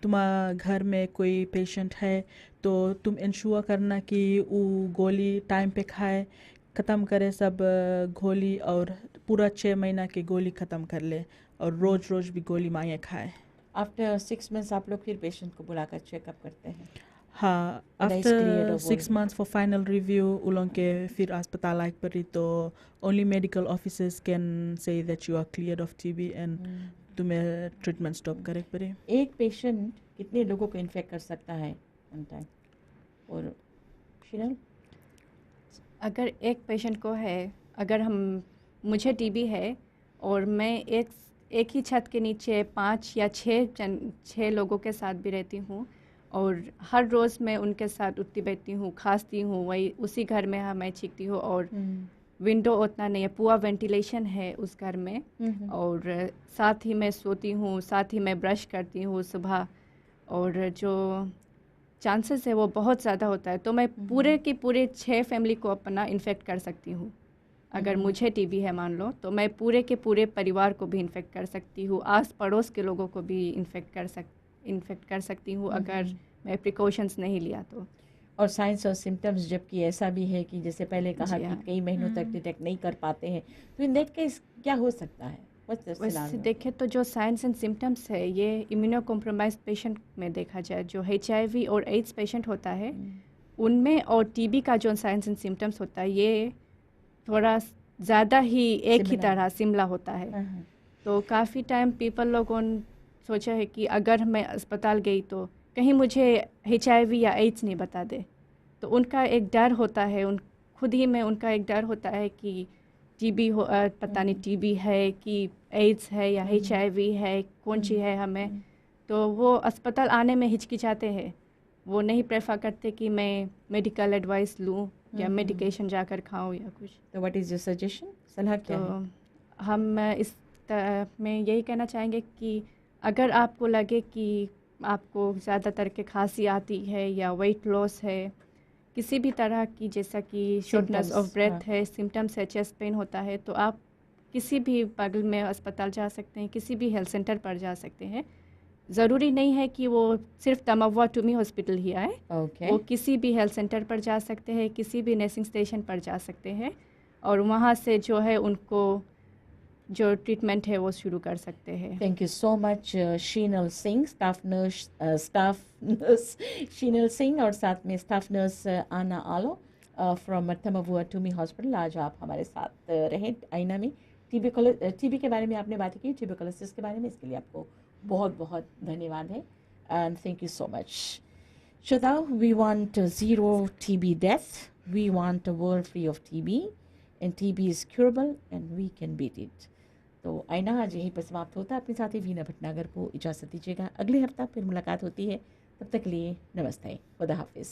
तुम्हारे घर में कोई पेशेंट है तो तुम इंश्योर करना कि वो गोली टाइम पे खाए, ख़त्म करे सब गोली, और पूरा 6 महीना की गोली ख़त्म कर ले और रोज़ रोज़ भी गोली मांगे खाए। आफ्टर 6 months आप लोग फिर पेशेंट को बुलाकर चेकअप करते हैं? हाँ, That is cleared after of 6 months for final review उलों के फिर अस्पताल आए पड़ी, तो only medical officers can say that you are cleared of TB and तुम्हें ट्रीटमेंट स्टॉप करे पड़ी। एक पेशेंट कितने लोगों को इन्फेक्ट कर सकता है वन टाइम? और शिनल, अगर एक पेशेंट को है, अगर मुझे टीबी है और मैं एक ही छत के नीचे 5 या 6 लोगों के साथ भी रहती हूँ और हर रोज़ मैं उनके साथ उठती बैठती हूँ, खांसती हूँ, वही उसी घर में मैं चीखती हूँ, और विंडो उतना नहीं है, पूरा वेंटिलेशन है उस घर में, और साथ ही मैं सोती हूँ, साथ ही मैं ब्रश करती हूँ सुबह, और जो चांसेस है वो बहुत ज़्यादा होता है, तो मैं पूरे की पूरे 6 फैमिली को अपना इन्फेक्ट कर सकती हूँ। अगर मुझे टीबी है मान लो, तो मैं पूरे के पूरे परिवार को भी इन्फेक्ट कर सकती हूँ, आस पड़ोस के लोगों को भी इन्फेक्ट कर सकती हूँ अगर मैं प्रिकॉशंस नहीं लिया तो। और साइंस और सिम्टम्स, जबकि ऐसा भी है कि जैसे पहले कहा जी कि हाँ। कई महीनों तक डिटेक्ट नहीं कर पाते हैं, तो इन दैट केस क्या हो सकता है? वैसे देखें तो जो साइंस एंड सिम्टम्स है ये इम्यूनो कॉम्प्रोमाइज पेशेंट में देखा जाए, जो HIV और एड्स पेशेंट होता है उनमें, और टीबी का जो साइंस एंड सिम्टम्स होता है ये थोड़ा ज़्यादा ही एक ही Similar. तरह सिमिलर होता है। हाँ, तो काफ़ी टाइम पीपल लोगों ने सोचा है कि अगर मैं अस्पताल गई तो कहीं मुझे HIV या एड्स नहीं बता दे। तो उनका एक डर होता है, उन खुद ही में उनका एक डर होता है कि टीबी हो, पता नहीं टीबी है कि एड्स है या HIV है, कौन सी है हमें। तो वो अस्पताल आने में हिचकिचाते हैं, वो नहीं प्रेफर करते कि मैं मेडिकल एडवाइस लूँ या मेडिकेशन जाकर खाऊं या कुछ। तो व्हाट इज़ योर सजेशन, सलाह क्या तो है? हम इस में यही कहना चाहेंगे कि अगर आपको लगे कि आपको ज़्यादातर के खांसी आती है या वेट लॉस है, किसी भी तरह की, जैसा कि शॉर्टनेस Symptoms, ऑफ ब्रेथ हाँ. है, सिम्टम्स है, चेस्ट पेन होता है, तो आप किसी भी बगल में अस्पताल जा सकते हैं, किसी भी हेल्थ सेंटर पर जा सकते हैं। ज़रूरी नहीं है कि वो सिर्फ तमव्वा टूमी हॉस्पिटल ही आए, ओके. वो किसी भी हेल्थ सेंटर पर जा सकते हैं, किसी भी नर्सिंग स्टेशन पर जा सकते हैं और वहाँ से जो है उनको जो ट्रीटमेंट है वो शुरू कर सकते हैं। Thank you so much Sheenal Singh, staff nurse Sheenal Singh और साथ में स्टाफ नर्स आना आलो फ्रॉम तमवुआ टूमी हॉस्पिटल। आज आप हमारे साथ रहे आईना में। टीबी के बारे में आपने बात की, ट्यूबरकुलोसिस के बारे में, इसके लिए आपको बहुत बहुत धन्यवाद है and thank you so much. श्रोताओ, we want zero TB death, we want a world free of TB and TB is curable and we can beat it। तो आईना आज यहीं पर समाप्त होता है। अपने साथी वीना भटनागर को इजाज़त दीजिएगा। अगले हफ्ता फिर मुलाकात होती है, तब तक के लिए नमस्ते, खुदा हाफिज़।